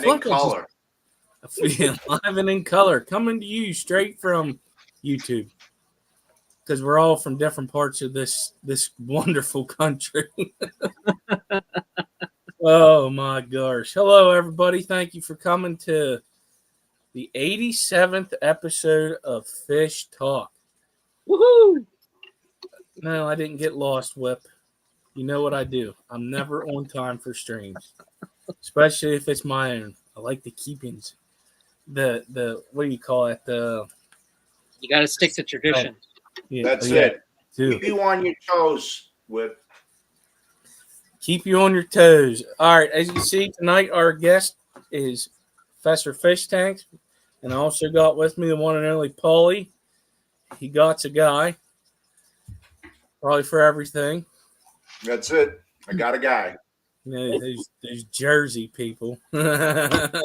And in color. Live and in color. Coming to you straight from YouTube. Because we're all from different parts of this wonderful country. Oh my gosh. Hello everybody. Thank you for coming to the 87th episode of Fish Talk. Woohoo! No, I didn't get lost, Whip. You know what I do. I'm never on time for streams. Especially if it's my own. I like the keepings. The what do you call it? You got to stick to tradition. That's it. Keep you on your toes, Whip. Keep you on your toes. All right, as you see tonight, our guest is Professor FishTanks, and I also got with me the one and only Paulie. He got a guy, probably for everything. That's it. I got a guy. You know, those Jersey people. Right,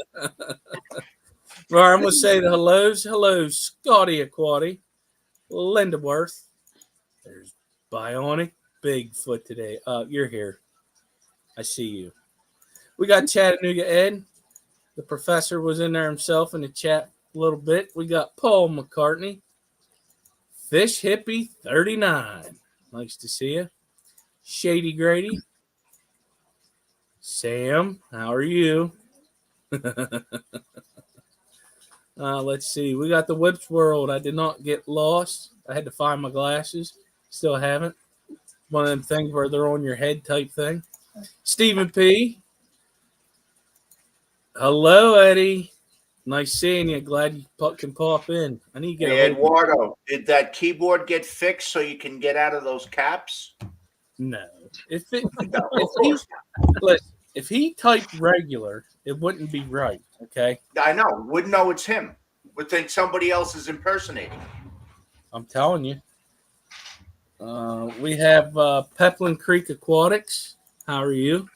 I'm gonna say the hellos. Hello, Scotty Aquati, Lindaworth. There's Bionic Bigfoot today. You're here. I see you. We got Chattanooga Ed. The professor was in there himself in the chat a little bit. We got Paul McCartney. Fish Hippie 39. Nice to see you. Shady Grady. Sam, how are you? Let's see. We got the Whips World. I did not get lost. I had to find my glasses. Still haven't. One of them things where they're on your head type thing. Stephen P. Hello, Eddie. Nice seeing you. Glad you can pop in. I need to get Eduardo, did that keyboard get fixed so you can get out of those caps? No. If he typed regular, it wouldn't be right. Okay. I know. Wouldn't know it's him. Would think somebody else is impersonating. I'm telling you. We have Peplin Creek Aquatics. How are you?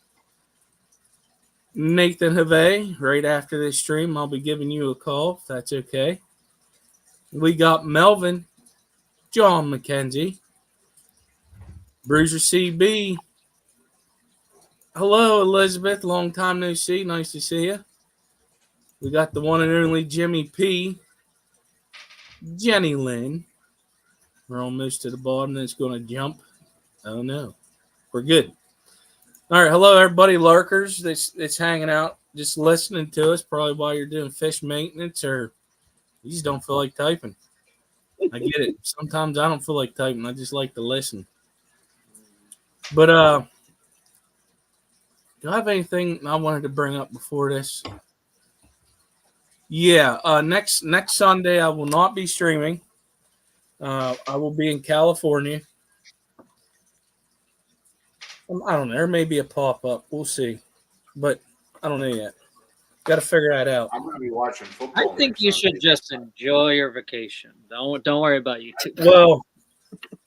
Nathan Have, right after this stream, I'll be giving you a call if that's okay. We got Melvin, John McKenzie, Bruiser CB. Hello, Elizabeth. Long time no see. Nice to see you. We got the one and only Jimmy P. Jenny Lynn. We're almost to the bottom. It's going to jump. Oh, no. We're good. All right. Hello, everybody. Lurkers that's hanging out, just listening to us, probably while you're doing fish maintenance or you just don't feel like typing. I get it. Sometimes I don't feel like typing. I just like to listen. But do I have anything I wanted to bring up before this? Yeah. Next Sunday, I will not be streaming. I will be in California. I don't know. There may be a pop-up. We'll see. But I don't know yet. Got to figure that out. I'm going to be watching football. I think you should just enjoy your vacation. Don't worry about YouTube. Well,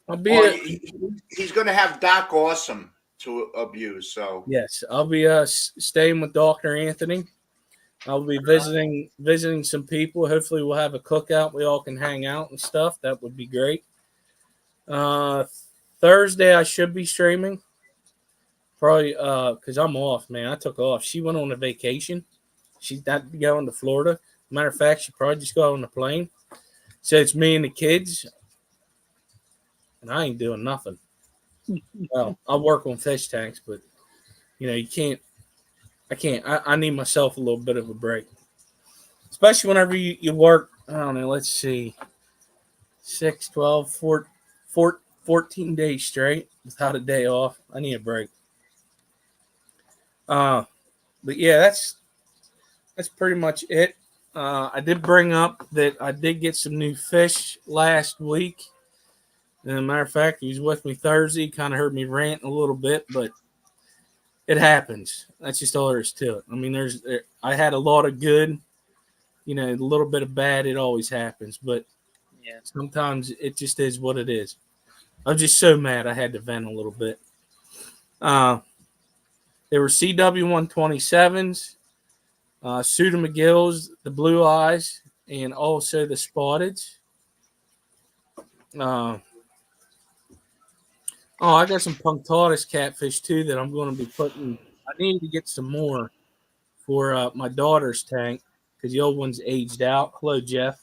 I'll be. He's going to have Doc Awesome to abuse. So yes, I'll be staying with Dr. Anthony. I'll be visiting some people. Hopefully, we'll have a cookout. We all can hang out and stuff. That would be great. Thursday, I should be streaming. Probably because I'm off, man. I took off. She went on a vacation. She's not going to Florida. Matter of fact, she probably just got on the plane. So it's me and the kids. And I ain't doing nothing. Well, I'll work on fish tanks, but, you can't. I can't. I need myself a little bit of a break. Especially whenever you work, I don't know, let's see, 6, 12, 14 days straight without a day off. I need a break. But yeah, that's pretty much it. I did bring up that I did get some new fish last week. And as a matter of fact, he was with me Thursday. Kind of heard me rant a little bit, but it happens. That's just all there is to it. I mean, I had a lot of good, a little bit of bad. It always happens, but yeah, sometimes it just is what it is. I'm just so mad I had to vent a little bit. There were CW127s, Suda McGills, the Blue Eyes, and also the Spotteds. I got some punctatus catfish too that I'm going to be putting. I need to get some more for my daughter's tank because the old one's aged out. Hello, Jeff.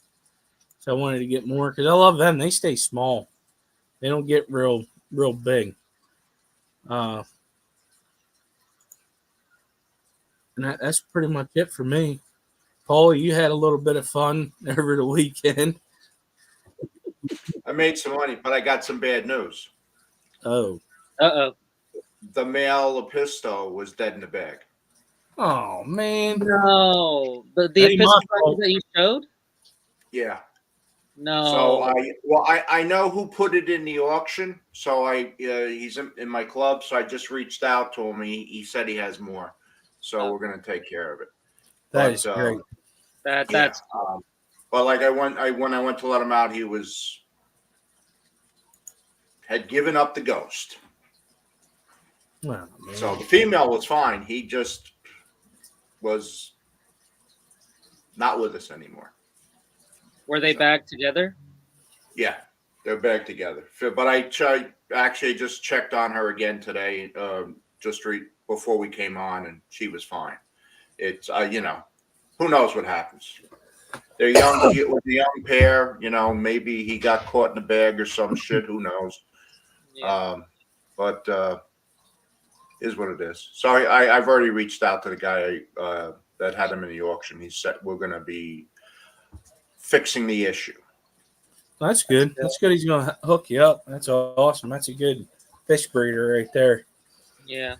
So I wanted to get more because I love them. They stay small. They don't get real big. And that's pretty much it for me. Paul, you had a little bit of fun over the weekend. I made some money, but I got some bad news. Oh. Uh-oh. The male Episto was dead in the bag. Oh, man. No. The Hey, epistle Marco. that you showed? Yeah. No. So I know who put it in the auction. So he's in my club. So I just reached out to him. He said he has more. So we're gonna take care of it. That is great. That's but like when I went to let him out, he had given up the ghost. Oh, man. So the female was fine. He just was not with us anymore. Were they back together? Yeah, they're back together. But I actually just checked on her again today, before we came on, and she was fine. It's who knows what happens. They're young with a young pair. Maybe he got caught in a bag or some shit. Who knows? Yeah. But is what it is. So I've already reached out to the guy that had him in the auction. He said we're going to be fixing the issue. That's good. That's good. He's going to hook you up. That's awesome. That's a good fish breeder right there. Yeah.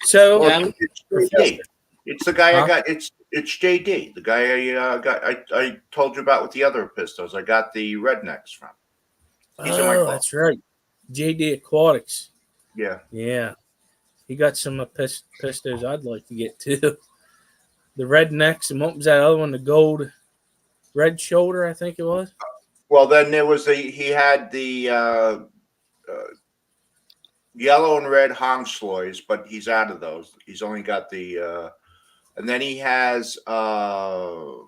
So It's JD. It's the guy Huh? I got. It's JD, the guy I got. I told you about with the other pistos. I got the rednecks from. He's in my club. That's right. JD Aquatics. Yeah. Yeah. He got some pistos I'd like to get too. The rednecks, and what was that other one? The gold red shoulder, I think it was. Well, then there was he had the yellow and red hongsloys, but he's out of those. He's only got the and then he has gotta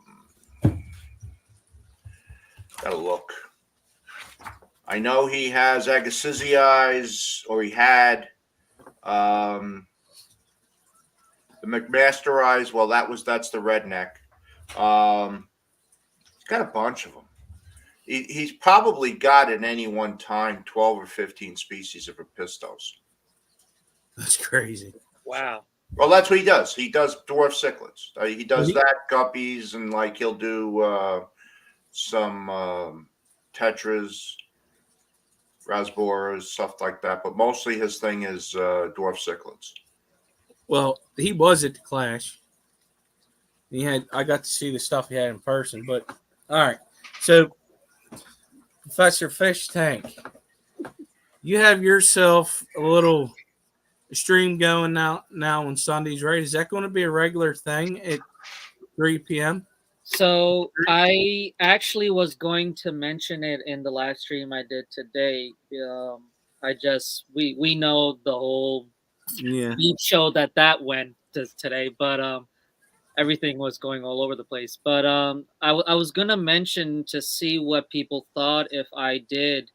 look. I know he has Agassizi's, or he had the McMaster eyes. Well, that's the redneck. He's got a bunch of them. He's probably got at any one time 12 or 15 species of Epistos. That's crazy. Wow. Well, that's what he does. He does dwarf cichlids. He does that, guppies, and like he'll do some tetras, rasboras, stuff like that. But mostly his thing is dwarf cichlids. Well, he was at the Clash. I got to see the stuff he had in person. But all right, so Professor Fish Tank, you have yourself a little stream going now on Sundays, right? Is that going to be a regular thing at 3 p.m.? So I actually was going to mention it in the live stream I did today. We know the whole beat show that went today, but everything was going all over the place. But I was gonna mention to see what people thought if I did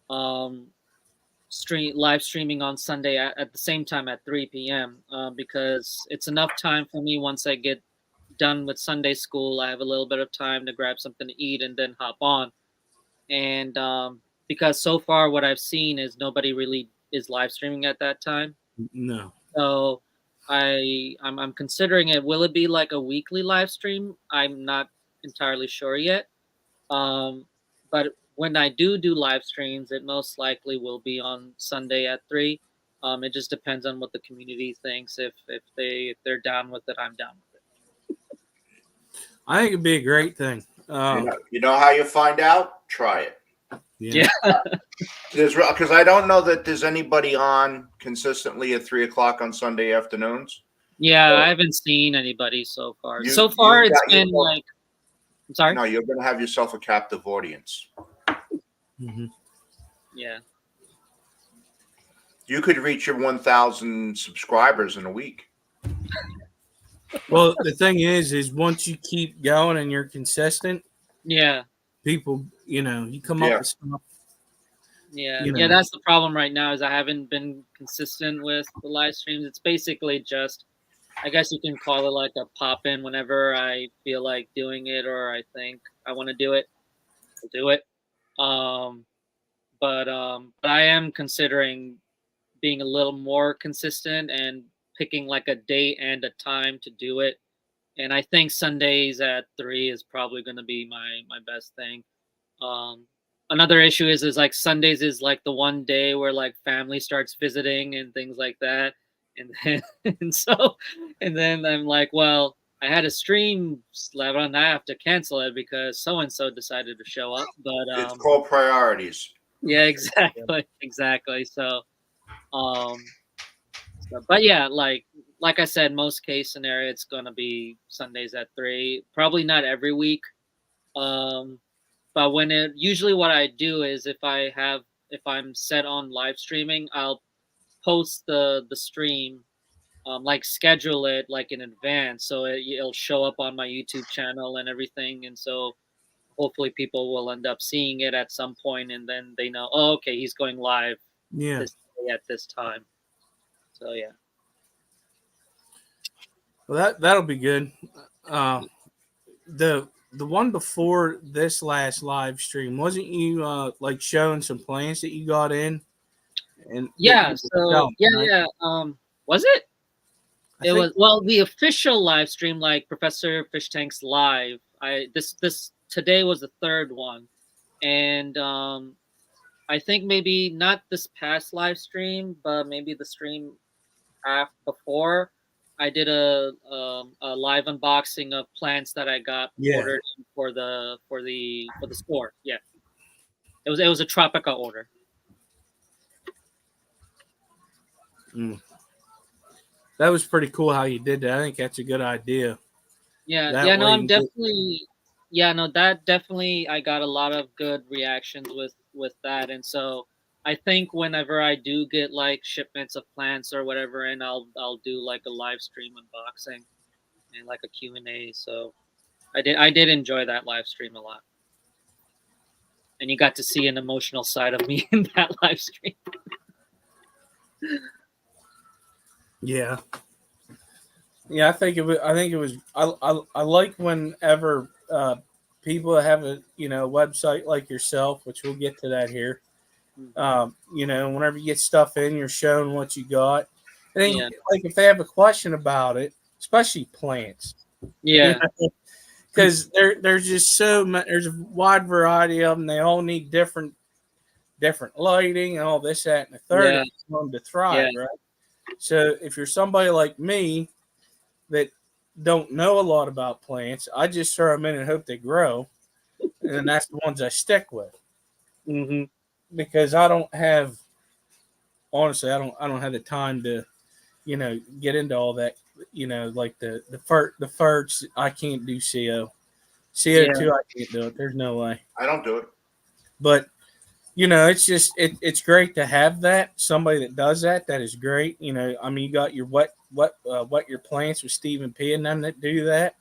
live streaming on Sunday at the same time at 3 p.m. Because it's enough time for me once I get done with Sunday school. I have a little bit of time to grab something to eat and then hop on. And because so far what I've seen is nobody really is live streaming at that time. No. So I'm considering it. Will it be like a weekly live stream? I'm not entirely sure yet. But when I do live streams, it most likely will be on Sunday at 3. It just depends on what the community thinks. If they're down with it, I'm down with it. I think it'd be a great thing. You know how you find out? Try it. Yeah. Because I don't know that there's anybody on consistently at 3 o'clock on Sunday afternoons. Yeah, I haven't seen anybody so far. It's been like. I'm sorry. No, you're going to have yourself a captive audience. Mm-hmm. Yeah. You could reach your 1,000 subscribers in a week. Well, the thing is once you keep going and you're consistent, yeah, people, you come up with stuff. Yeah, that's the problem right now is I haven't been consistent with the live streams. It's basically just I guess you can call it like a pop in whenever I feel like doing it or I think I want to do it. I'll do it. Um, but I am considering being a little more consistent and picking like a date and a time to do it. And I think Sundays at 3 is probably going to be my best thing. Um, Another issue is like Sundays is like the one day where like family starts visiting and things like that, and then and then I'm like, well, I had a stream later on. I have to cancel it because so and so decided to show up. But It's called priorities. yeah, exactly. Um, but yeah, like I said, most case scenario, it's gonna be Sundays at 3. Probably not every week. Um, but when it usually what I do is if I'm set on live streaming, I'll post the stream, like schedule it like in advance, so it'll show up on my YouTube channel and everything, and so hopefully people will end up seeing it at some point, and then they know, oh, okay, he's going live Yeah. this day at this time. So yeah. Well, that'll be good. Uh, the one before this last live stream, wasn't you like showing some plants that you got in? And Yeah. that So selling, yeah, right? yeah. Was it? I It think was, well, the official live stream, like Professor FishTanks live. This today was the third one, and I think maybe not this past live stream, but maybe the stream half before. I did a live unboxing of plants that I got yeah. ordered for the store. Yeah, it was a Tropica order. Mm. That was pretty cool how you did that. I think that's a good idea. Yeah, That yeah, no, way I'm you get, definitely, yeah, no, that definitely, I got a lot of good reactions with that, and so I think whenever I do get like shipments of plants or whatever, and I'll do like a live stream unboxing and like a Q&A. So I did enjoy that live stream a lot, and you got to see an emotional side of me in that live stream. yeah. Yeah, I think it was. I think it was. I like whenever people have a website like yourself, which we'll get to that here. Whenever you get stuff in, you're showing what you got, and then Yeah, like if they have a question about it, especially plants, yeah, because there's just so much. There's a wide variety of them. They all need different lighting and all this, that, and the third yeah, for them to yeah, thrive, right? So if you're somebody like me that don't know a lot about plants, I just throw them in and hope they grow, and that's the ones I stick with hmm, because I don't have honestly I don't have the time to get into all that like the ferts. I can't do yeah, CO2. I can't do it. There's no way. I don't do it. But it's just it's great to have that somebody that does that. That is great. I mean, you got your wet your plants with Stephen P and them that do that.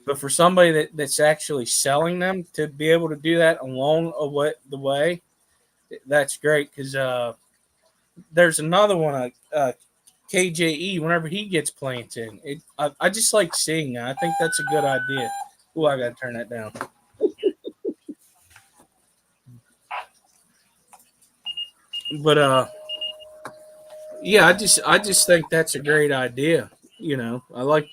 But for somebody that's actually selling them to be able to do that along the way, that's great. Because there's another one, KJE. Whenever he gets plants in, I just like seeing that. I think that's a good idea. Oh, I gotta turn that down. But yeah, I just think that's a great idea. I like.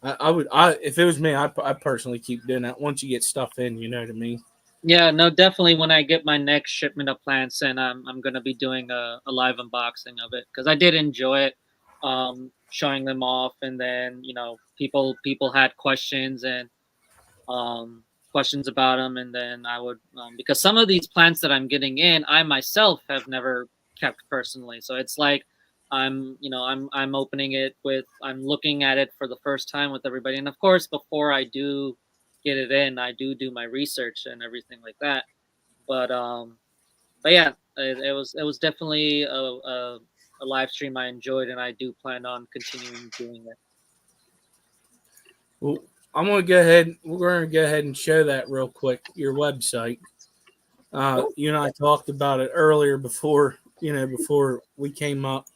I would. If it was me, I personally keep doing that. Once you get stuff in, you know what I mean. yeah. No, definitely. When I get my next shipment of plants in, I'm gonna be doing a live unboxing of it because I did enjoy it, showing them off, and then people had questions and questions about them, and then I would, because some of these plants that I'm getting in, I myself have never kept personally, so it's like I'm opening it I'm looking at it for the first time with everybody, and of course before I do get it in, I do my research and everything like that. But yeah, it was definitely a live stream I enjoyed, and I do plan on continuing doing it. Well, I'm gonna go ahead. We're gonna go ahead and show that real quick. Your website. Cool. You and I talked about it earlier before we came up.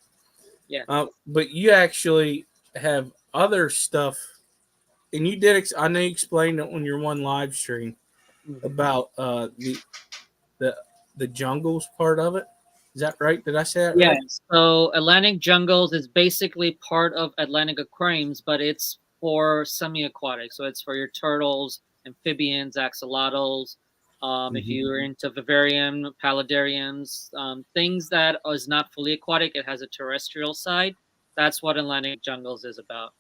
Yeah. But you actually have other stuff, and you did. I know you explained it on your one live stream about the the jungles part of it. Is that right? Did I say that Yeah, right? so Atlantic Jungles is basically part of Atlantic Aquariums, but it's for semi-aquatic. So it's for your turtles, amphibians, axolotls. If Mm-hmm. you're into vivarium, paludariums, things that is not fully aquatic, it has a terrestrial side. That's what Atlantic Jungles is about.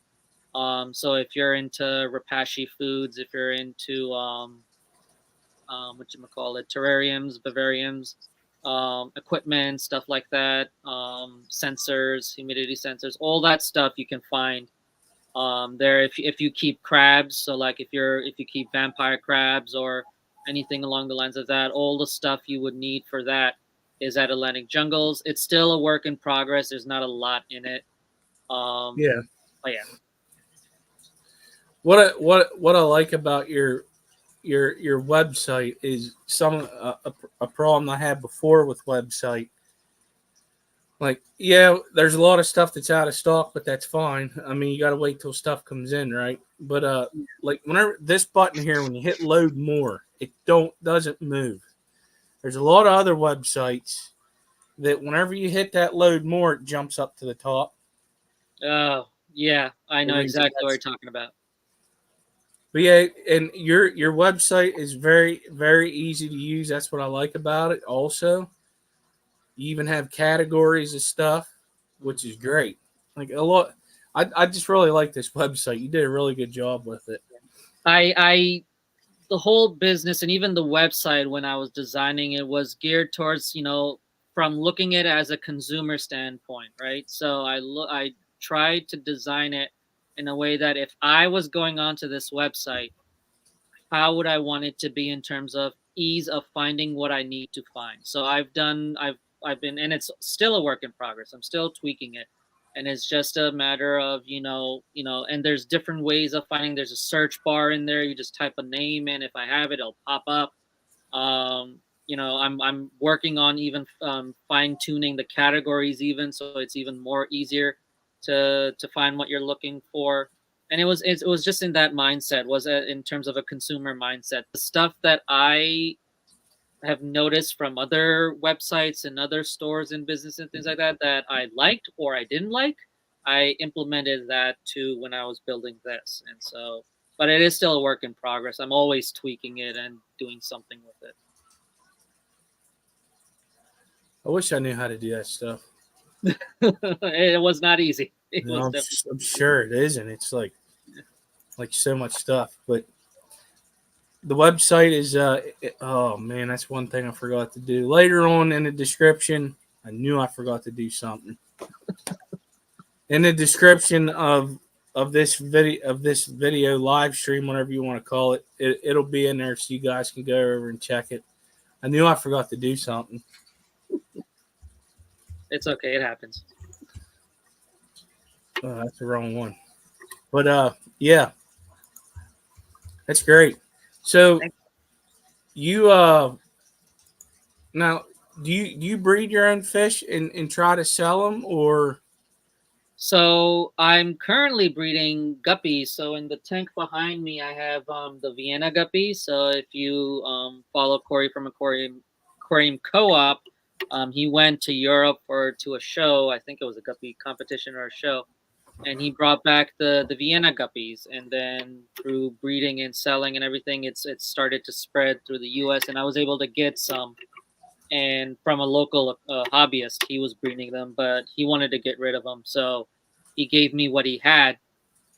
So if you're into rapashi foods, if you're into what you call it, terrariums, vivariums, equipment, stuff like that, sensors, humidity sensors, all that stuff you can find there. If you keep crabs, so like if you keep vampire crabs or anything along the lines of that, all the stuff you would need for that is at Atlantic Jungles. It's still a work in progress. There's not a lot in it. Yeah. But yeah. What I like about your website is a problem I had before with website. Like, yeah, there's a lot of stuff that's out of stock, but that's fine. I mean, you got to wait till stuff comes in, right? But like whenever this button here, when you hit load more, it doesn't move. There's a lot of other websites that whenever you hit that load more, it jumps up to the top. Oh, yeah, I I know mean, exactly what you're talking about. but yeah, and your website is very very easy to use. That's what I like about it. Also, you even have categories of stuff, which is great. Like a lot, I just really like this website. You did a really good job with it. I the whole business and even the website when I was designing it was geared towards, from looking at it as a consumer standpoint, right? So I tried to design it in a way that if I was going onto this website, how would I want it to be in terms of ease of finding what I need to find? So I've been, and it's still a work in progress. I'm still tweaking it. And it's just a matter of, and there's different ways of finding. There's a search bar in there. You just type a name in. If I have it, it'll pop up. I'm working on even fine tuning the categories even so it's even more easier to find what you're looking for. And it was just in that mindset, was in terms of a consumer mindset. The stuff that I have noticed from other websites and other stores and business and things like that that I liked or I didn't like, I implemented that too when I was building this. And so, but it is still a work in progress. I'm always tweaking it and doing something with it. I wish I knew how to do that stuff. It was not easy. It You know, was definitely I'm sure it isn't. It's like so much stuff, but the website is oh man, that's one thing I forgot to do. Later on in the description, I knew I forgot to do something. In the description of this video live stream, whatever you want to call it, it'll be in there so you guys can go over and check it. I knew I forgot to do something. it's okay. It happens. Oh, that's the wrong one. But yeah, that's great. So you now do you breed your own fish and try to sell them, or So I'm currently breeding guppies. So in the tank behind me, I have the Vienna guppy. So if you follow Corey from Aquarium Co-op, he went to Europe to a show. I think it was a guppy competition or a show, and he brought back the Vienna guppies. And then through breeding and selling and everything, it's started to spread through the U.S. And I was able to get some. And from a local hobbyist, he was breeding them, but he wanted to get rid of them, so he gave me what he had,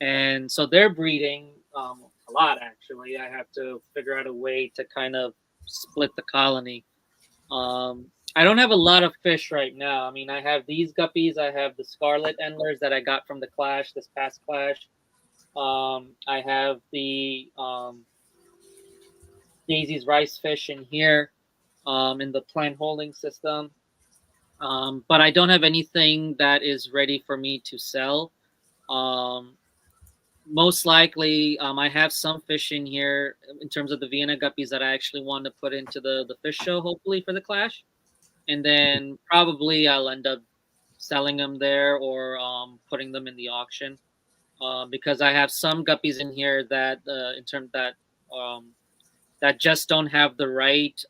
and so they're breeding a lot. Actually, I have to figure out a way to kind of split the colony. I don't have a lot of fish right now. I mean, I have these guppies. I have the scarlet endlers that I got from the clash, this past clash. I have the Daisy's rice fish in here, in the plant holding system. But I don't have anything that is ready for me to sell. Um, Most likely, I have some fish in here in terms of the Vienna guppies that I actually want to put into the fish show, hopefully for the clash, and then probably I'll end up selling them there or putting them in the auction. because I have some guppies in here that in terms that just don't have the right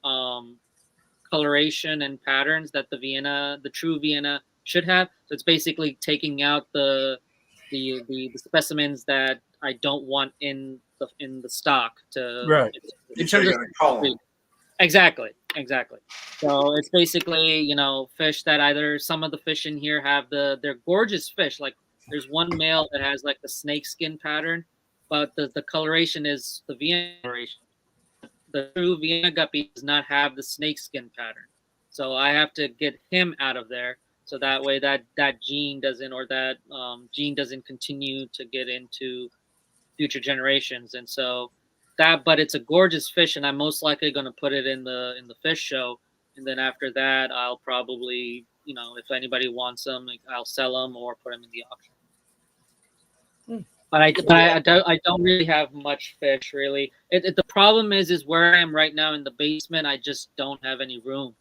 coloration and patterns that the true Vienna should have. So it's basically taking out the specimens that I don't want in the stock to Right. in So terms you're of gonna cull them. exactly. So it's basically, fish that either some of the fish in here have they're gorgeous fish. Like there's one male that has like the snake skin pattern, but the coloration is the Vienna coloration. The true Vienna guppy does not have the snakeskin pattern. So I have to get him out of there. So that way that gene doesn't or that gene doesn't continue to get into future generations. And so but it's a gorgeous fish, and I'm most likely going to put it in the fish show. And then after that, I'll probably, if anybody wants them, I'll sell them or put them in the auction. But I don't really have much fish really. The problem is where I am right now in the basement. I just don't have any room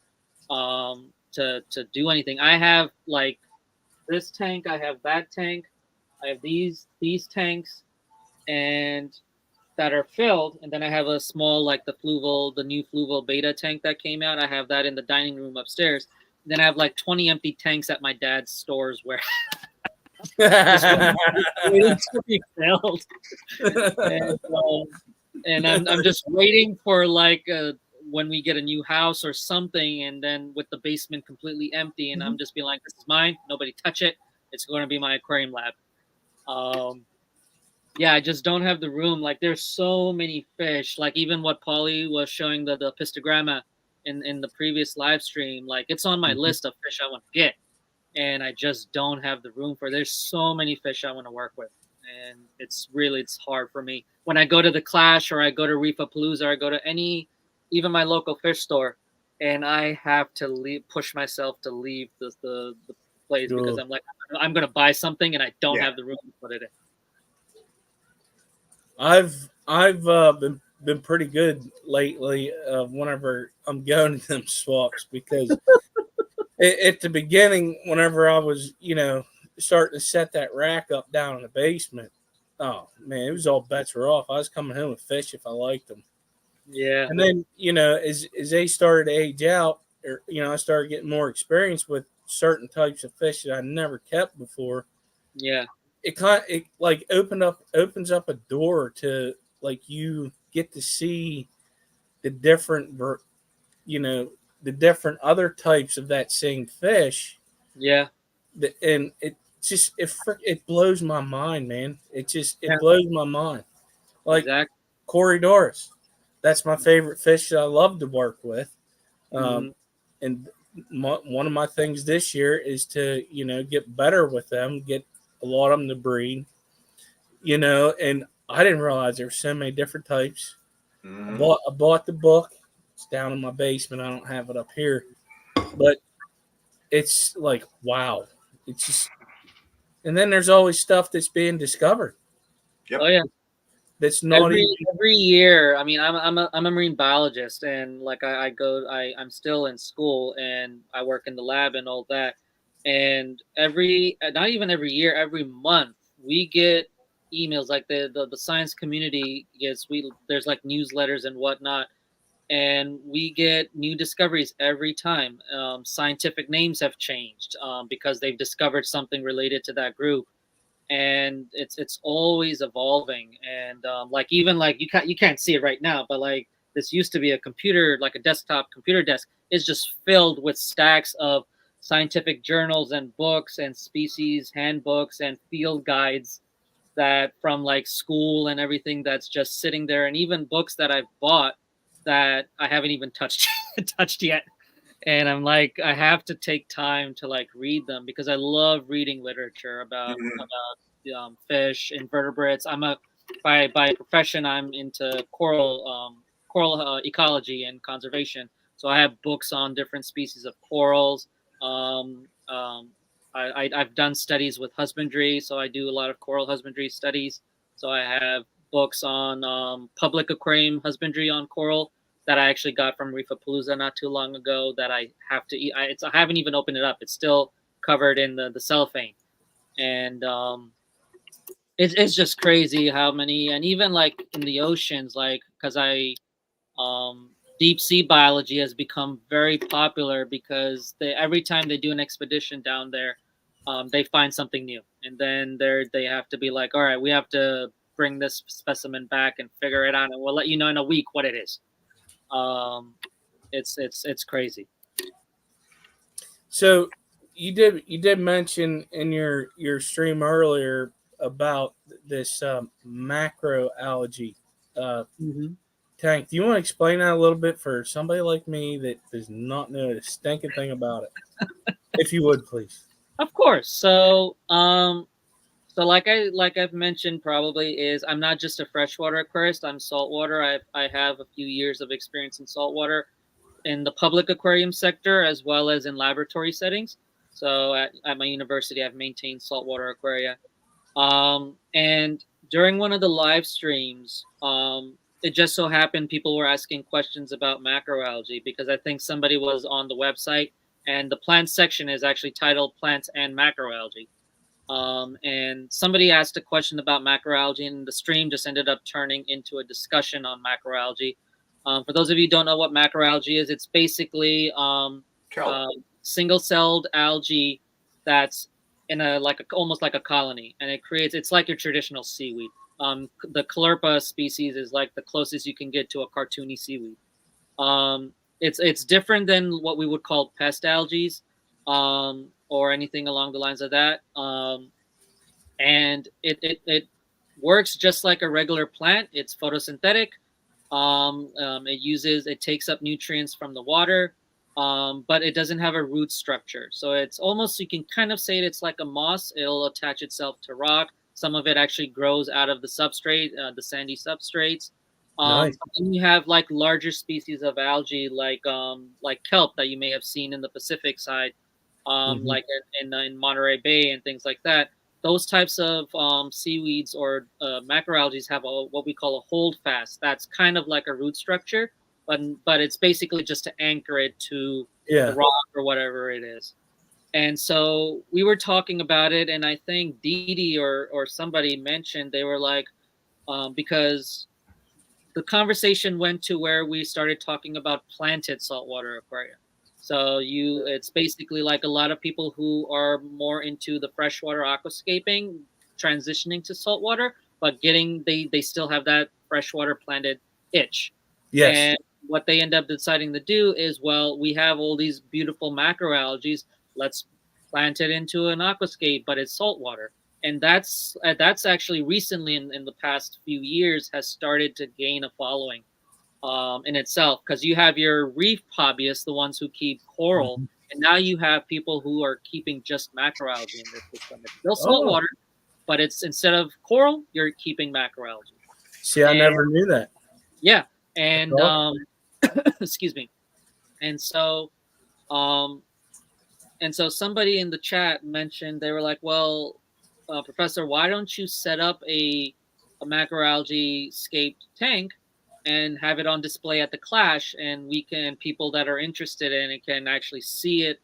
to do anything. I have like this tank. I have that tank. I have these tanks and that are filled, and then I have a small like the new Fluval Beta tank that came out. I have that in the dining room upstairs. Then I have like 20 empty tanks at my dad's stores where just waiting to be filled. And I'm just waiting for like when we get a new house or something, and then with the basement completely empty, and I'm just being like, this is mine, nobody touch it. It's going to be my aquarium lab. Yeah, I just don't have the room. Like there's so many fish. Like even what Polly was showing the pistogramma in the previous live stream, like it's on my list of fish I want to get. And I just don't have the room for. There's so many fish I want to work with, and it's hard for me when I go to the Clash or I go to Reefapalooza or I go to even my local fish store, and I have to push myself to leave the place because I'm like, I'm gonna buy something and I don't have the room to put it in. I've been pretty good lately whenever I'm going to them swaps because at the beginning, whenever I was, starting to set that rack up down in the basement, oh man, it was all bets were off. I was coming home with fish if I liked them. Yeah. And then, as they started to age out, or, I started getting more experience with certain types of fish that I never kept before. Yeah. It like opens up a door to like you get to see the different, the different other types of that same fish. Yeah. And it blows my mind, man. It blows my mind. Like exactly. Corey Doris, that's my favorite fish that I love to work with. And one of my things this year is to, get better with them, get a lot of them to breed, and I didn't realize there were so many different types. I bought the book. It's down in my basement. I don't have it up here, but it's like, wow. It's just, and then there's always stuff that's being discovered. Yep. Oh yeah. That's not every year. I mean, I'm a marine biologist, and like I'm still in school, and I work in the lab and all that. And not even every year, every month we get emails like the science community gets. There's like newsletters and whatnot, and we get new discoveries every time. Scientific names have changed because they've discovered something related to that group. And it's always evolving, and like even like you can't see it right now, but like this used to be a computer, like a desktop computer desk, is just filled with stacks of scientific journals and books and species handbooks and field guides that from like school and everything that's just sitting there, and even books that I've bought that I haven't even touched yet. And I'm like, I have to take time to like read them because I love reading literature about fish, invertebrates. By profession, I'm into coral ecology and conservation. So I have books on different species of corals. I've done studies with husbandry, so I do a lot of coral husbandry studies. So I have books on public aquarium husbandry on coral that I actually got from Reefapalooza not too long ago that I have to eat. I haven't even opened it up. It's still covered in the cellophane. And it's just crazy how many, and even like in the oceans, like because um deep sea biology has become very popular because they every time they do an expedition down there, they find something new, and then they have to be like, all right, we have to bring this specimen back and figure it out, and we'll let you know in a week what it is. Um, it's crazy. So you did mention in your stream earlier about this macro algae Mm-hmm. tank. Do you want to explain that a little bit for somebody like me that does not know a stinking thing about it? If you would, please. Of course. So like I've mentioned probably is I'm not just a freshwater aquarist. I'm saltwater. I have a few years of experience in saltwater in the public aquarium sector as well as in laboratory settings. So at my university, I've maintained saltwater aquaria. And during one of the live streams, it just so happened people were asking questions about macroalgae because I think somebody was on the website and the plants section is actually titled Plants and Macroalgae. And somebody asked a question about macroalgae, and the stream just ended up turning into a discussion on macroalgae. For those of you who don't know what macroalgae is, it's basically Kelp. single-celled algae that's in a almost like a colony, and it's like your traditional seaweed. The Caulerpa species is like the closest you can get to a cartoony seaweed. It's different than what we would call pest algae, or anything along the lines of that. And it works just like a regular plant. It's photosynthetic. It takes up nutrients from the water, but it doesn't have a root structure. So it's almost, you can kind of say it's like a moss. It'll attach itself to rock. Some of it actually grows out of the substrate, the sandy substrates. Nice. But then you have like larger species of algae, like kelp that you may have seen in the Pacific side, Mhm. like in Monterey Bay and things like that. Those types of seaweeds or macroalgae have what we call a hold fast. That's kind of like a root structure, but it's basically just to anchor it to the Yeah. rock or whatever it is. And so we were talking about it, and I think Didi or somebody mentioned, they were like, because the conversation went to where we started talking about planted saltwater aquaria. So it's basically like a lot of people who are more into the freshwater aquascaping transitioning to saltwater, but they still have that freshwater planted itch. Yes. And what they end up deciding to do is, well, we have all these beautiful macroalgae. Let's plant it into an aquascape, but it's saltwater. And that's actually recently in the past few years has started to gain a following in itself, because you have your reef hobbyists, the ones who keep coral, Mhm. and now you have people who are keeping just macroalgae in their system. It's still Oh, saltwater, but it's instead of coral, you're keeping macroalgae. see, I And never knew that. yeah, That's and awesome. excuse me. And so um, and so somebody in the chat mentioned, they were like, well, Professor, why don't you set up a macroalgae scaped tank and have it on display at the Clash, and people that are interested in it can actually see it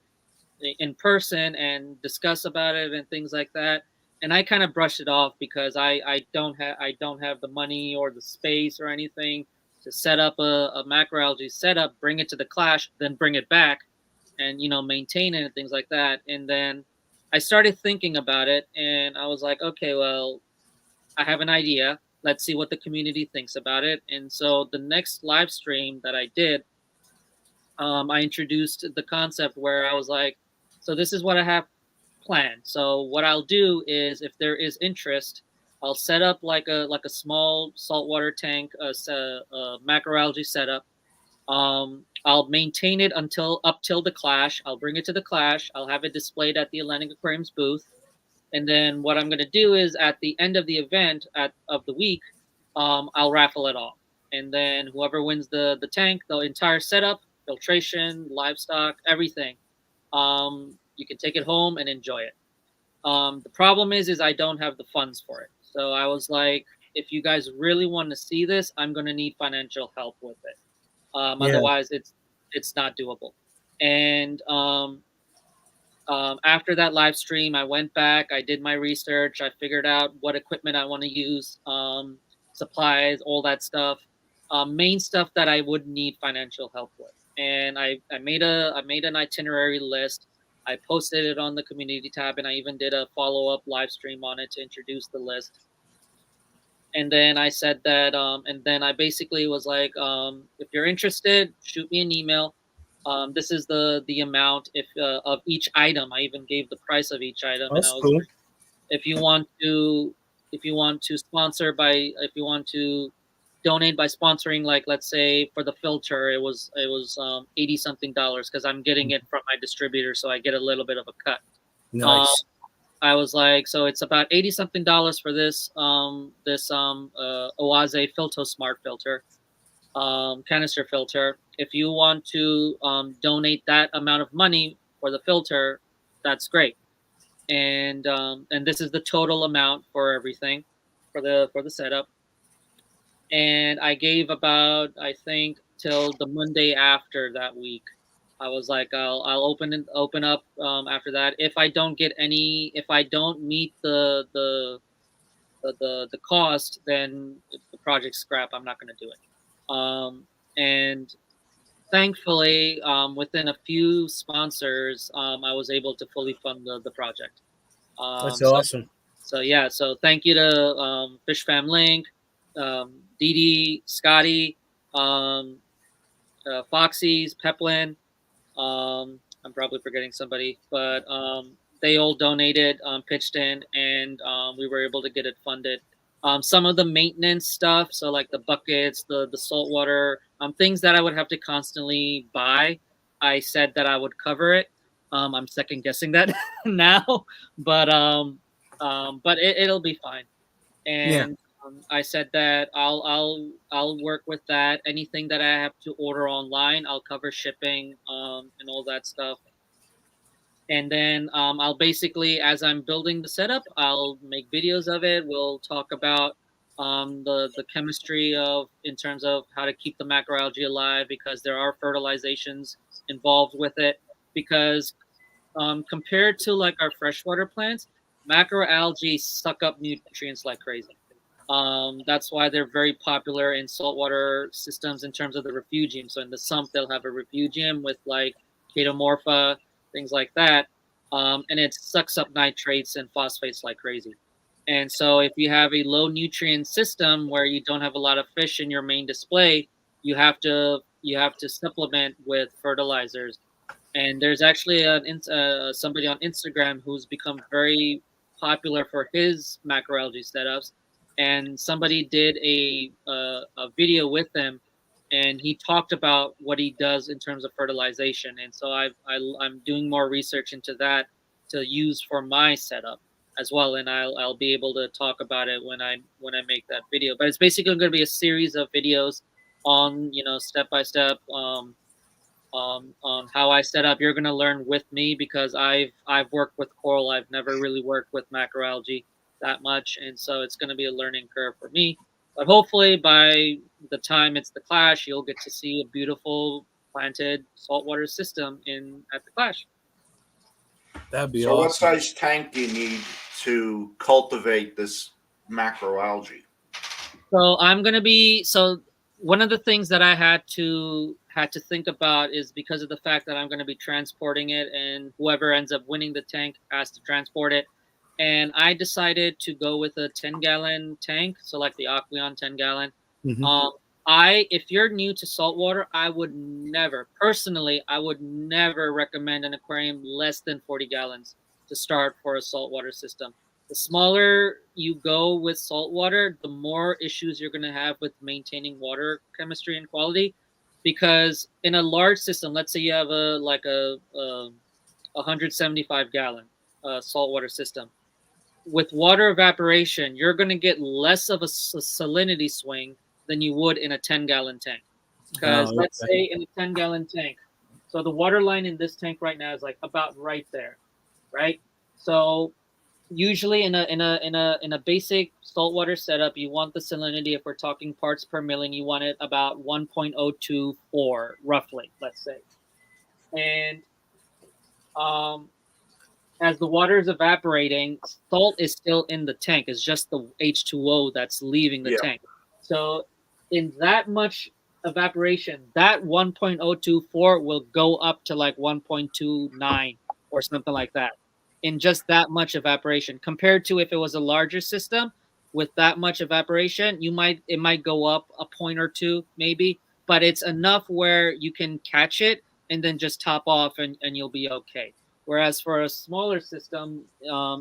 in person and discuss about it and things like that. And I kind of brushed it off because I don't have the money or the space or anything to set up a macroalgae setup, bring it to the Clash, then bring it back and maintain it and things like that. And then I started thinking about it, and I was like, okay, well, I have an idea. Let's see what the community thinks about it. And so the next live stream that I did, I introduced the concept where I was like, so this is what I have planned. So what I'll do is, if there is interest, I'll set up like a small saltwater tank, a macroalgae setup. I'll maintain it up till the Clash. I'll bring it to the Clash. I'll have it displayed at the Atlantic Aquarium's booth. And then what I'm going to do is, at the end of the event of the week, I'll raffle it off. And then whoever wins the tank, the entire setup, filtration, livestock, everything, you can take it home and enjoy it. The problem is I don't have the funds for it. So I was like, if you guys really want to see this, I'm going to need financial help with it. Yeah. Otherwise, it's not doable. And After that live stream, I went back, I did my research, I figured out what equipment I want to use, supplies, all that stuff, main stuff that I would need financial help with. And I made an itinerary list. I posted it on the community tab, and I even did a follow-up live stream on it to introduce the list. And then I said that, and then I basically was like, if you're interested, shoot me an email. This is the amount of each item. I even gave the price of each item, and I That's was cool. like, if you want to sponsor by, if you want to donate by sponsoring, like let's say for the filter, it was $80 something because I'm getting it from my distributor, so I get a little bit of a cut. Nice. I was like, so it's about $80 something for this Oase Filto Smart filter, canister filter. If you want to donate that amount of money for the filter, that's great. And this is the total amount for everything, for the setup. And I gave about, I think, till the Monday after that week. I was like, I'll open up after that. If I don't meet the cost, then the project's scrap. I'm not going to do it. And thankfully, within a few sponsors, I was able to fully fund the project. That's So awesome. yeah, so thank you to Fish Fam Link, Dee Dee, Scotty, Foxy's, Peplin. I'm probably forgetting somebody, but they all donated, pitched in, and we were able to get it funded. Some of the maintenance stuff, so like the buckets, the salt water, things that I would have to constantly buy, I said that I would cover it. I'm second guessing that now, but it'll be fine. Yeah. And I said that I'll work with that. Anything that I have to order online, I'll cover shipping and all that stuff. And then I'll basically, as I'm building the setup, I'll make videos of it. We'll talk about the chemistry of, in terms of how to keep the macroalgae alive, because there are fertilizations involved with it. Because compared to like our freshwater plants, macroalgae suck up nutrients like crazy. That's why they're very popular in saltwater systems in terms of the refugium. So in the sump, they'll have a refugium with like chaetomorpha, things like that, and it sucks up nitrates and phosphates like crazy. And so if you have a low nutrient system where you don't have a lot of fish in your main display, you have to supplement with fertilizers. And there's actually somebody on Instagram who's become very popular for his macroalgae setups, and somebody did a video with him, and he talked about what he does in terms of fertilization. And so I'm doing more research into that to use for my setup as well, and I'll be able to talk about it when I make that video. But it's basically going to be a series of videos on, step by step, on how I set up. You're gonna learn with me because I've worked with coral. I've never really worked with macroalgae that much, and so it's gonna be a learning curve for me. But hopefully, by the time it's the Clash, you'll get to see a beautiful planted saltwater system at the Clash. That'd be So, what awesome. size tank do you need to cultivate this macroalgae? So I'm gonna be one of the things that I had to think about is because of the fact that I'm gonna be transporting it, and whoever ends up winning the tank has to transport it. And I decided to go with a 10-gallon tank, so like the Aqueon 10-gallon. Mhm. If you're new to saltwater, I would never recommend an aquarium less than 40 gallons to start for a saltwater system. The smaller you go with saltwater, the more issues you're going to have with maintaining water chemistry and quality. Because in a large system, let's say you have a 175 gallon saltwater system, with water evaporation, you're going to get less of a salinity swing than you would in a 10-gallon tank. Because Oh, let's okay. say in a 10-gallon tank, so the water line in this tank right now is like about right there, right? So usually in a basic saltwater setup, you want the salinity, if we're talking parts per million, you want it about 1.024 roughly, let's say. And as the water is evaporating, salt is still in the tank. It's just the H2O that's leaving the Yeah. tank. So in that much evaporation, that 1.024 will go up to like 1.29 or something like that in just that much evaporation. Compared to if it was a larger system with that much evaporation, it might go up a point or two maybe, but it's enough where you can catch it and then just top off and you'll be okay. Whereas for a smaller system,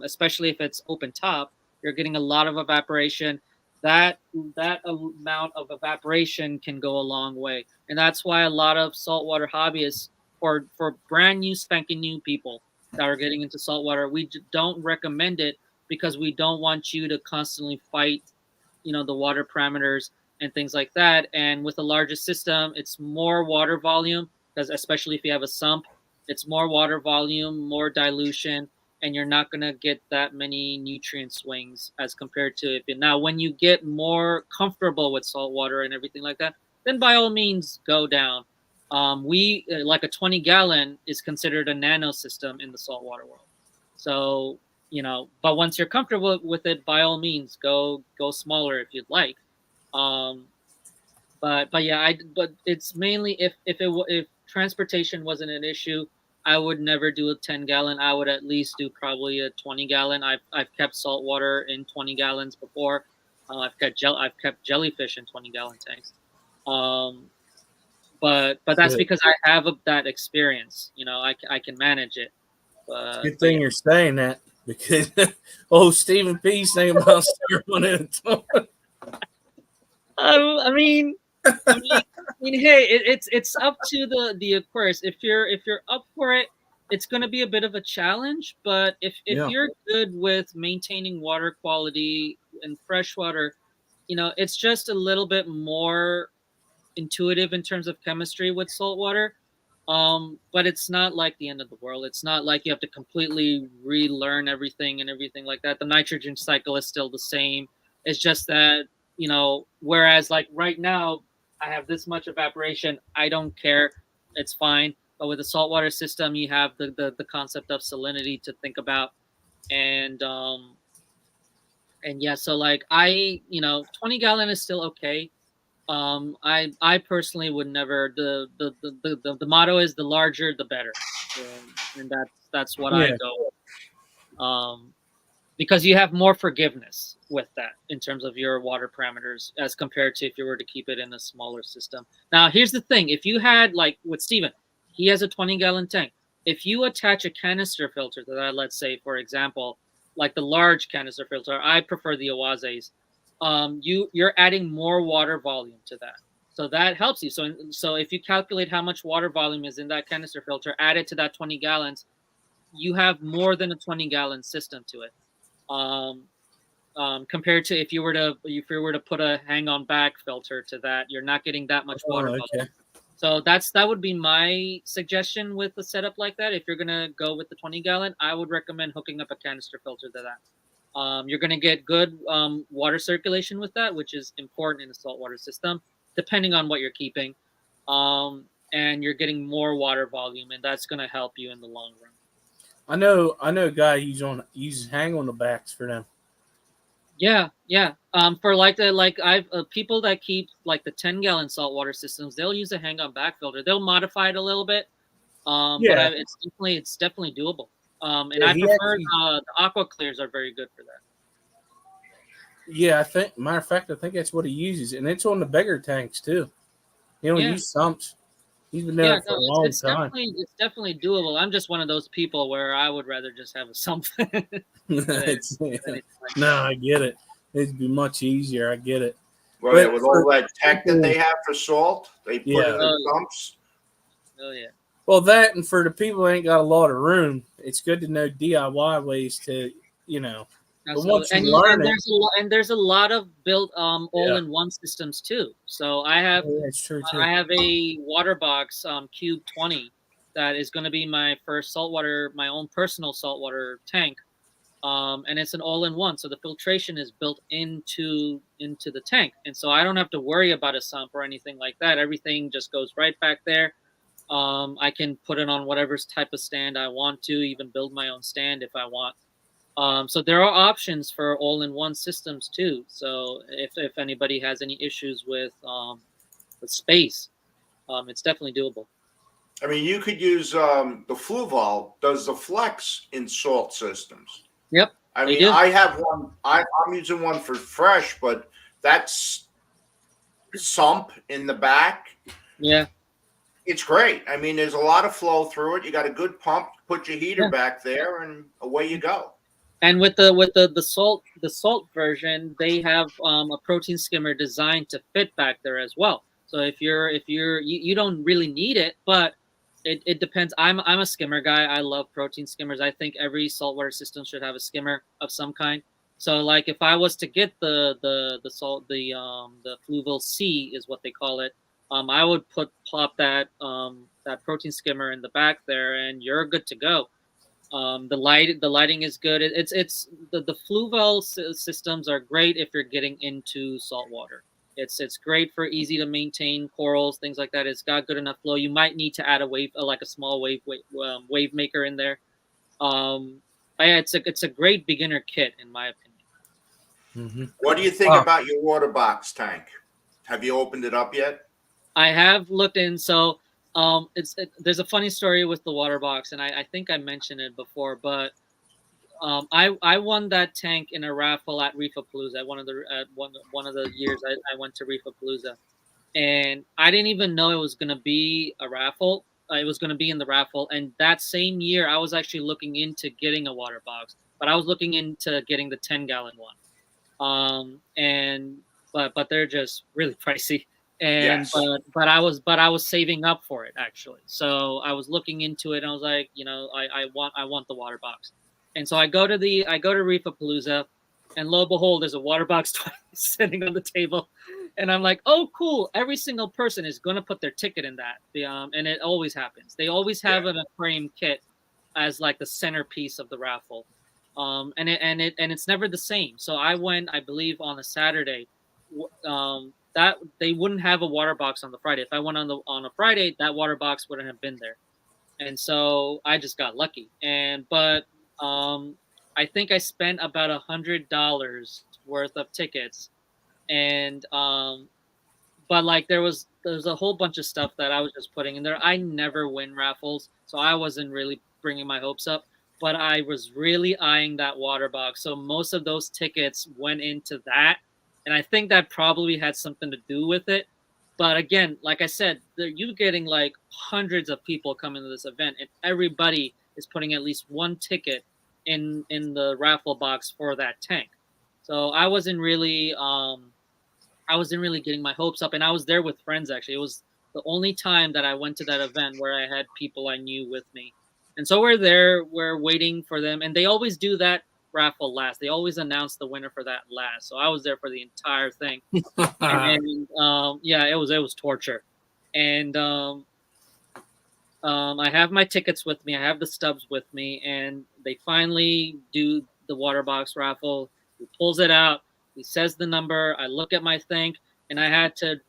especially if it's open top, you're getting a lot of evaporation. That amount of evaporation can go a long way, and that's why a lot of saltwater hobbyists, for brand new spanking new people that are getting into saltwater, we don't recommend it because we don't want you to constantly fight, the water parameters and things like that. And with a larger system, it's more water volume because especially if you have a sump, it's more water volume, more dilution, and you're not gonna get that many nutrient swings as compared to if you now when you get more comfortable with salt water and everything like that, then by all means go down. We like a 20-gallon is considered a nano system in the saltwater world. So but once you're comfortable with it, by all means go smaller if you'd like. Um, but yeah, but it's mainly if transportation wasn't an issue, I would never do a 10-gallon. I would at least do probably a 20-gallon. I've kept salt water in 20 gallons before. I've kept jellyfish in 20-gallon tanks. Um, but that's Good. because I have that experience. I can manage it. It's a good But thing yeah. you're saying that because Stephen P's thinking about starting one at a time. I mean, hey, it's up to the Aquarius. If you're up for it, it's going to be a bit of a challenge. But if Yeah. you're good with maintaining water quality and freshwater, it's just a little bit more intuitive in terms of chemistry with salt water. But it's not like the end of the world. It's not like you have to completely relearn everything and everything like that. The nitrogen cycle is still the same. It's just that, whereas like right now I have this much evaporation, I don't care. It's fine. But with the saltwater system, you have the concept of salinity to think about. And yeah, so like 20-gallon is still okay. I personally would never. The motto is the larger the better, and that's what I Yeah. go. Because you have more forgiveness with that in terms of your water parameters as compared to if you were to keep it in a smaller system. Now, here's the thing: if you had like with Steven, he has a 20-gallon tank. If you attach a canister filter to that, let's say for example, like the large canister filter, I prefer the Oases. You're adding more water volume to that, so that helps you. So if you calculate how much water volume is in that canister filter, add it to that 20 gallons, you have more than a 20-gallon system to it. Um, Compared to if you were to put a hang on back filter to that, you're not getting that much water volume. Okay. So that would be my suggestion with a setup like that. If you're gonna go with the 20-gallon, I would recommend hooking up a canister filter to that. You're gonna get good water circulation with that, which is important in a saltwater system, depending on what you're keeping. And you're getting more water volume, and that's gonna help you in the long run. I know a guy uses hang on the backs for them. Yeah, yeah. For I've people that keep like the 10-gallon saltwater systems, they'll use a hang on back filter. They'll modify it a little bit. But Yeah. it's definitely doable. And Yeah, I he prefer actually, the aqua clears are very good for that. yeah, I think matter of fact, I think that's what he uses. And it's on the bigger tanks too. He don't Yeah, use sumps. He's been doing yeah. it for No, a long time. it's definitely doable. I'm just one of those people where I would rather just have a something than It's, anything like no, that. I get it. It'd be much easier. I get it. Well, yeah, But with for all that tech that people, they have for salt, they put it yeah. in sumps. Oh yeah. Well, that and for the people who ain't got a lot of room, it's good to know DIY ways to, you know. But Absolutely. once you learn it, There's a lot of built yeah, all-in-one systems too. So that's true too. I have a water box Cube 20 that is going to be my first saltwater, my own personal saltwater tank. And it's an all-in-one, so the filtration is built into the tank, and so I don't have to worry about a sump or anything like that. Everything just goes right back there. I can put it on whatever type of stand I want to, even build my own stand if I want. So there are options for all-in-one systems too. So if anybody has any issues with space, it's definitely doable. I mean, you could use the Fluval does the flex in salt systems. Yep, I they mean, do. I have one. I'm using one for fresh, but that's sump in the back. Yeah, It's great. I mean, there's a lot of flow through it. You got a good pump. Put your heater yeah. back there, and away you go. And with the salt version, they have a protein skimmer designed to fit back there as well. So you don't really need it, but it depends. I'm a skimmer guy. I love protein skimmers. I think every saltwater system should have a skimmer of some kind. So like if I was to get the Fluval C is what they call it, I would plop that protein skimmer in the back there, and you're good to go. The lighting is good. It's the Fluval systems are great if you're getting into saltwater. It's great for easy to maintain corals, things like that. It's got good enough flow. You might need to add a wave, like a small wave maker in there. But yeah, it's a great beginner kit in my opinion. What do you think about your water box tank? Have you opened it up yet? I have looked in. So there's a funny story with the water box, and I think I mentioned it before, but I won that tank in a raffle at Reefapalooza. One of the years I went to Reefapalooza, and I didn't even know it was gonna be a raffle. It was gonna be in the raffle, and that same year I was actually looking into getting a water box, but I was looking into getting the 10-gallon one. And but they're just really pricey. And Yes. but I was saving up for it actually. So I was looking into it, and I was like, I want the water box. And so I go to Reefapalooza, and lo and behold, there's a water box sitting on the table, and I'm like, oh cool! Every single person is gonna put their ticket in that. And it always happens. They always have an aquarium kit as like the centerpiece of the raffle. And it's never the same. So I went, I believe, on a Saturday. That they wouldn't have a water box on the Friday. If I went on a Friday, that water box wouldn't have been there. And so I just got lucky. But I think I spent about $100 worth of tickets, and but like there's a whole bunch of stuff that I was just putting in there. I never win raffles, so I wasn't really bringing my hopes up. But I was really eyeing that water box, so most of those tickets went into that, and I think that probably had something to do with it. But again, like I said, you getting like hundreds of people coming to this event, and everybody is putting at least one ticket in the raffle box for that tank. So I wasn't really getting my hopes up, and I was there with friends. Actually, it was the only time that I went to that event where I had people I knew with me, and so we're there, we're waiting for them, and they always do that raffle last. They always announce the winner for that last. So I was there for the entire thing, and yeah, it was torture, and I have my tickets with me, I have the stubs with me, and they finally do the water box raffle. He pulls it out. He says the number. I look at my thing, and I had to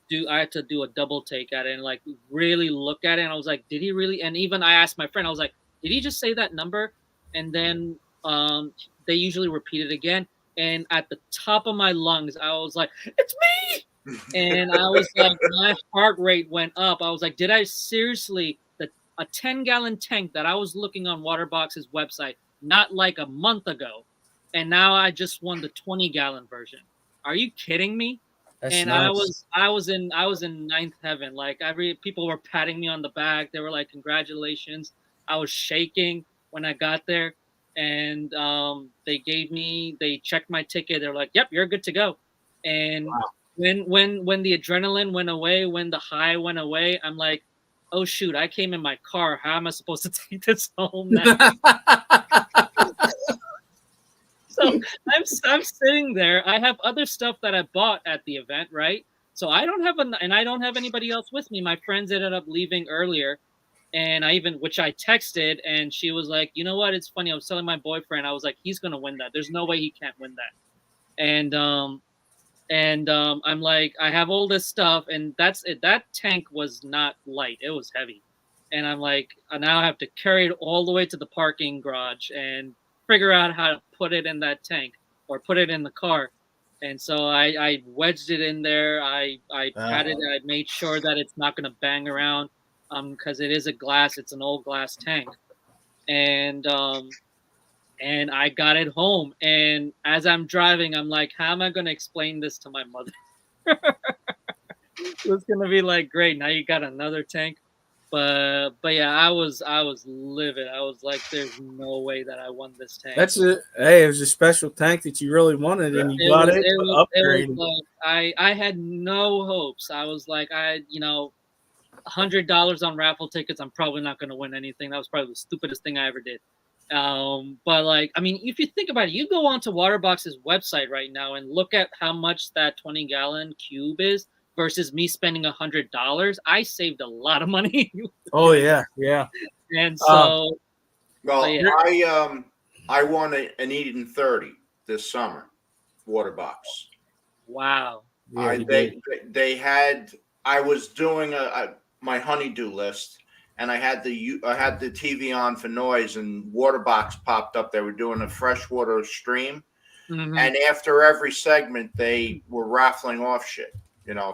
do a double take at it and like really look at it. And I was like, did he really? And even I asked my friend, I was like, did he just say that number? And then they usually repeat it again. And at the top of my lungs, I was like, it's me. And I was like, my heart rate went up. I was like, did I seriously, a 10-gallon tank that I was looking on Waterbox's website not like a month ago, and now I just won the 20-gallon version? Are you kidding me? That's And nice. I was in ninth heaven. Like people were patting me on the back. They were like, congratulations. I was shaking when I got there, and they checked my ticket. They're like, yep, you're good to go. And Wow. when the adrenaline went away, when the high went away, I'm like, oh shoot, I came in my car. How am I supposed to take this home now? So I'm sitting there. I have other stuff that I bought at the event, right? So I don't have anybody else with me. My friends ended up leaving earlier, and which I texted, and she was like, you know what? It's funny. I was telling my boyfriend, I was like, he's gonna win that. There's no way he can't win that. And And I'm like, I have all this stuff, and that's it. That tank was not light; it was heavy. And I'm like, I now have to carry it all the way to the parking garage and figure out how to put it in that tank or put it in the car. And so I wedged it in there. I patted it. I made sure that it's not going to bang around, because it is a glass. It's an old glass tank, and I got it home. And as I'm driving, I'm like, how am I going to explain this to my mother? It's going to be like, great, now you got another tank. But yeah, I was livid. I was like, there's no way that I won this tank. That's it. Hey, it was a special tank that you really wanted, and you got it. It was like I had no hopes. I was like, $100 on raffle tickets. I'm probably not going to win anything. That was probably the stupidest thing I ever did. But like, I mean, if you think about it, you go onto Waterbox's website right now and look at how much that 20-gallon cube is versus me spending $100. I saved a lot of money. Oh yeah, yeah. And so, well, yeah. I won an Eden 30 this summer, Waterbox. Wow. Yeah, they had. I was doing my honeydew list, and I had the TV on for noise, and Waterbox popped up. They were doing a freshwater stream, and after every segment, they were raffling off shit.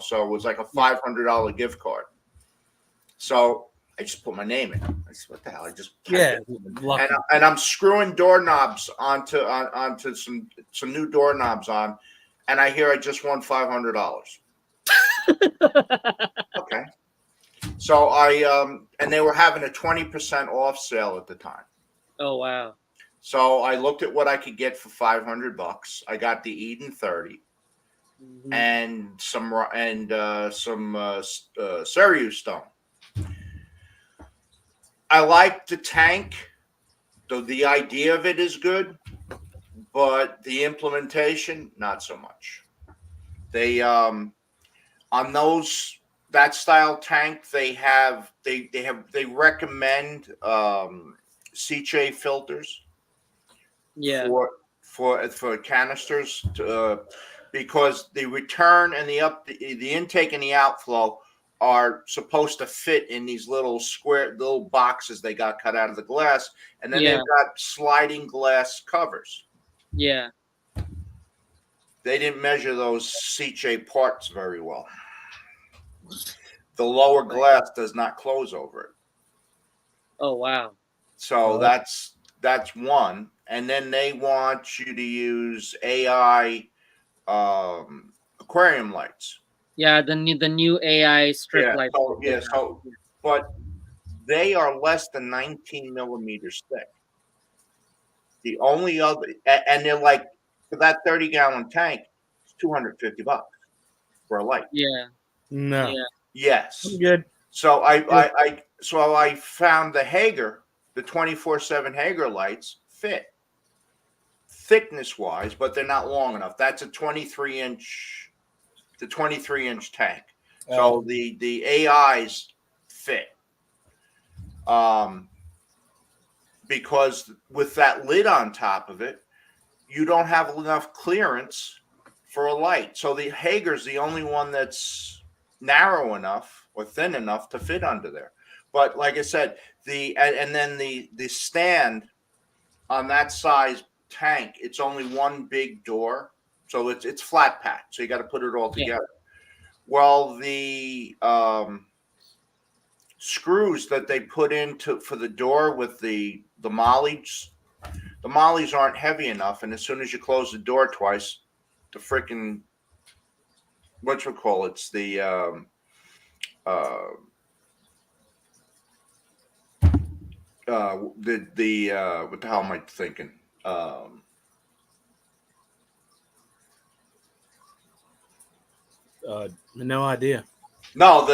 So it was like a $500 gift card. So I just put my name in. I said, "What the hell?" I just and I'm screwing doorknobs onto some new doorknobs on, and I hear I just won $500. Okay. So and they were having a 20% off sale at the time. Oh wow. So I looked at what I could get for $500. I got the Eden 30 and some Sirius stone. I like the tank. The idea of it is good, but the implementation, not so much. They on that style tank, they recommend CJ filters. Yeah. For canisters because the return and the intake and the outflow are supposed to fit in these little boxes they got cut out of the glass, and then they've got sliding glass covers. Yeah. They didn't measure those CJ parts very well. The lower glass does not close over it. Oh wow. So that's one. And then they want you to use AI aquarium lights. Yeah, the new AI strip lights. But they are less than 19 millimeters thick. The only other, and they're like, for that 30-gallon tank, it's $250 for a light. Yeah. No. Yeah. Yes. I'm good. So I found the Hager, the 24/7 Hager lights fit thickness wise, but they're not long enough. That's a 23-inch tank. So the AIs fit. Because with that lid on top of it, you don't have enough clearance for a light. So the Hager's the only one that's narrow enough or thin enough to fit under there. But like I said, and then the stand on that size tank, it's only one big door, so it's flat packed. So you got to put it all together. Well, the screws that they put for the door with the mollies aren't heavy enough, and as soon as you close the door twice, the freaking what the what the hell am I thinking? No idea. No,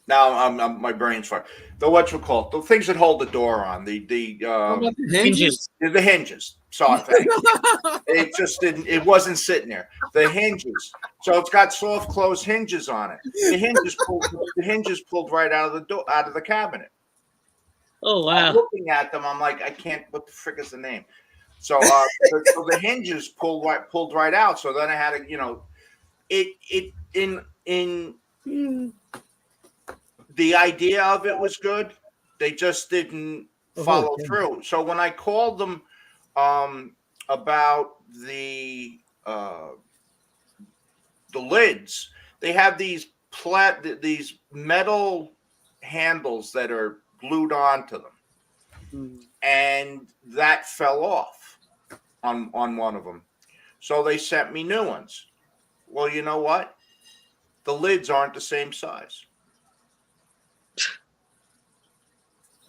now my brain's fire. The things that hold the door on the hinges. The hinges. Sorry, it just didn't. It wasn't sitting there. The hinges. So it's got soft close hinges on it. The hinges pulled right out of the door, out of the cabinet. Oh wow! I'm looking at them, I'm like, I can't. What the frick is the name? So, so the hinges pulled right out. So then I had to, it in the idea of it was good. They just didn't follow through. So when I called them about the lids, they have these metal handles that are glued onto them, and that fell off on one of them. So they sent me new ones. Well, you know what? The lids aren't the same size.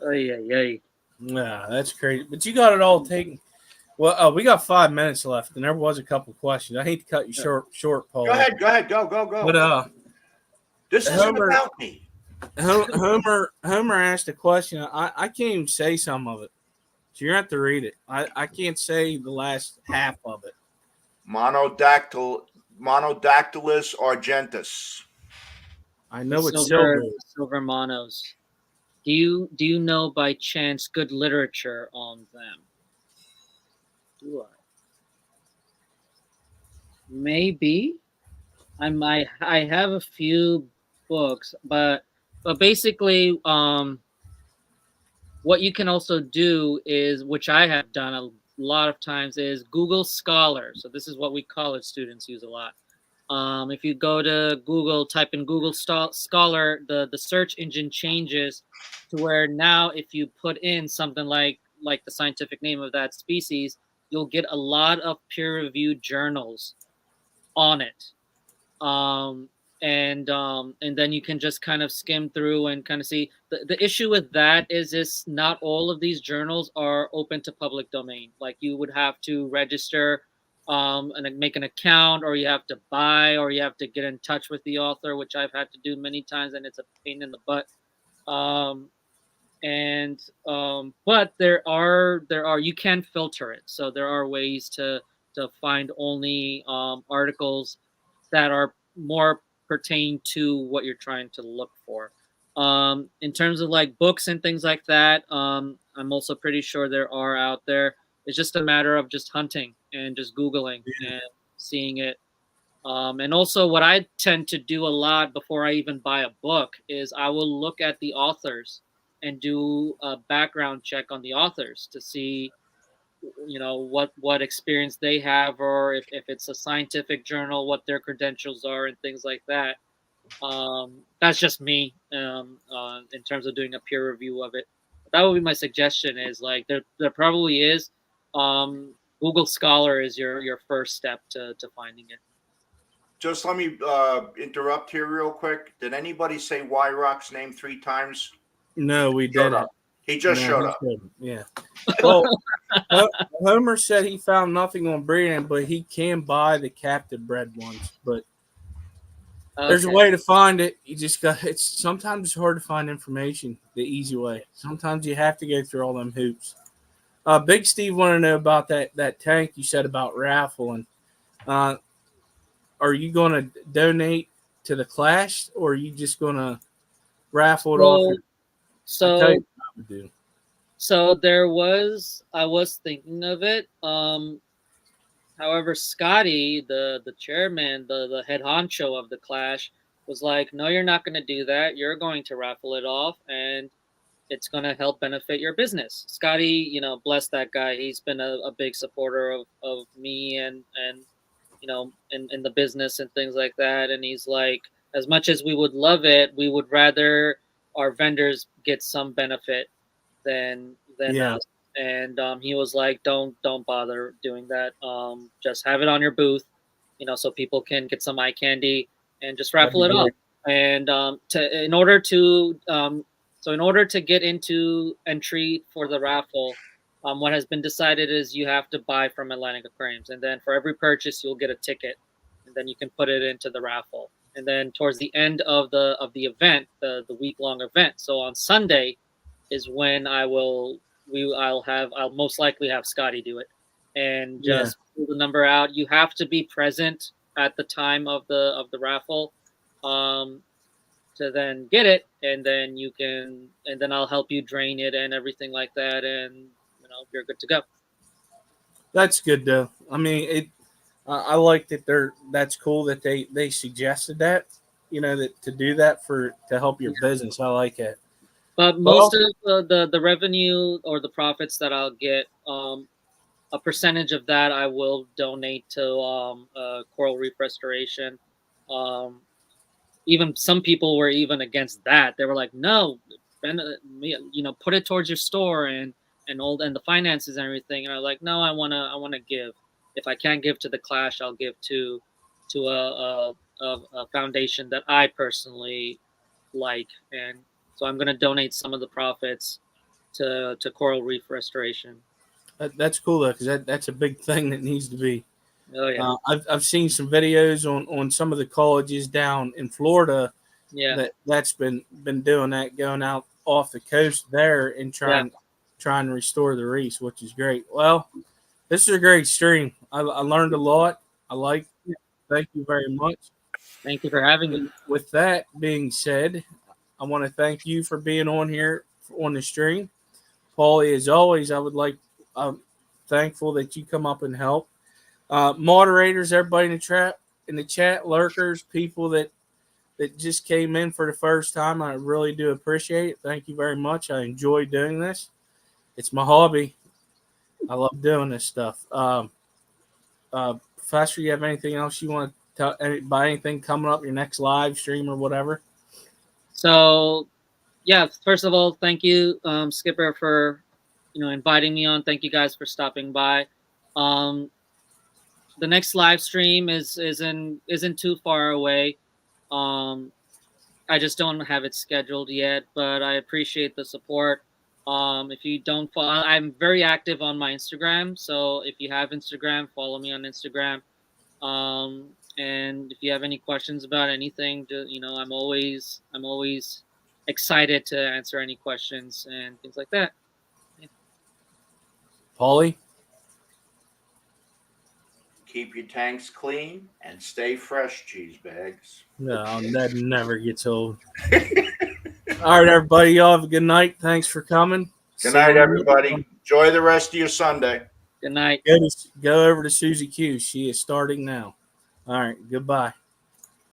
Yeah. Yeah, that's crazy. But you got it all taken. Well, we got 5 minutes left, and there was a couple questions. I hate to cut you short, Paul. Go ahead. Go. But this isn't about me. Homer asked a question. I can't even say some of it, so you're gonna have to read it. I can't say the last half of it. Monodactylus argentus. I know it's silver. Silver monos. Do you know by chance good literature on them? Do I? Maybe. I have a few books, but basically, what you can also do is, which I have done a lot of times, is Google Scholar. So this is what we college students use a lot. If you go to Google, type in Google Scholar, the search engine changes to where now if you put in something like the scientific name of that species, you'll get a lot of peer-reviewed journals on it. And then you can just kind of skim through and kind of see. The issue with that is not all of these journals are open to public domain. Like you would have to register and make an account, or you have to buy, or you have to get in touch with the author, which I've had to do many times, and it's a pain in the butt. But there are you can filter it, so there are ways to find only articles that are more pertain to what you're trying to look for. In terms of like books and things like that, I'm also pretty sure there are out there. It's just a matter of just hunting and just Googling and seeing it. And also what I tend to do a lot before I even buy a book is I will look at the authors and do a background check on the authors to see what experience they have, or if it's a scientific journal, what their credentials are and things like that. That's just me in terms of doing a peer review of it. That would be my suggestion, is like there probably is Google Scholar is your first step to finding it. Just let me interrupt here real quick. Did anybody say Y-Rock's name 3 times? No, we didn't. He just showed up. Yeah. Well, Homer said he found nothing on breeding, but he can buy the captive bred ones. But there's a way to find it. You just got. It's sometimes it's hard to find information the easy way. Sometimes you have to go through all them hoops. Big Steve wanted to know about that tank you said about raffling. Are you going to donate to the clash, or are you just going to raffle it off? So I was thinking of it. However, Scotty, the chairman, the head honcho of the clash, was like, "No, you're not going to do that. You're going to raffle it off, and it's going to help benefit your business." Scotty, bless that guy. He's been a big supporter of me and in the business and things like that. And he's like, as much as we would love it, we would rather our vendors get some benefit than us. And he was like, don't bother doing that. Just have it on your booth, so people can get some eye candy and just raffle it off. And in order to get into entry for the raffle, what has been decided is you have to buy from Atlantic Aquariums, and then for every purchase you'll get a ticket, and then you can put it into the raffle. And then towards the end of the event, the week-long event, so on Sunday is when I'll most likely have Scotty do it and just pull the number out. You have to be present at the time of the raffle to then get it, and then I'll help you drain it and everything like that, and you're good to go. That's good though. I mean, I like that that's cool that they suggested that, that to do that to help your business. I like it. But most Well, of the revenue or the profits that I'll get, a percentage of that I will donate to coral reef restoration. Um, Even some people were even against that. They were like, "No, put it towards your store and the finances and everything." And I was like, "No, I wanna give. If I can't give to the Clash, I'll give to a foundation that I personally like, and so I'm gonna donate some of the profits to coral reef restoration." that's cool though, because that's a big thing that needs to be. Oh yeah, I've seen some videos on some of the colleges down in Florida yeah, that's been doing that, going out off the coast there and yeah. trying to restore the reefs, which is great. Well, this is a great stream. I learned a lot. I like. Thank you very much. Thank you for having me. With that being said, I want to thank you for being on here on the stream. Paulie, as always, I'm thankful that you come up and help. Moderators, everybody in the chat, lurkers, people that just came in for the first time, I really do appreciate it. Thank you very much. I enjoy doing this. It's my hobby. I love doing this stuff. Professor, you have anything else you want to tell about anything coming up, your next live stream or whatever? So yeah, first of all, thank you, Skipper, for inviting me on. Thank you guys for stopping by. Um, the next live stream isn't too far away. Um, I just don't have it scheduled yet, but I appreciate the support. If you don't follow, I'm very active on my Instagram, so if you have Instagram, follow me on Instagram. And if you have any questions about anything, I'm always excited to answer any questions and things like that. Yeah. Paulie? Keep your tanks clean and stay fresh, cheese bags. No, that never gets old. All right, everybody. Y'all have a good night. Thanks for coming. Good night, everybody. Enjoy the rest of your Sunday. Good night. Go over to Susie Q. She is starting now. All right. Goodbye.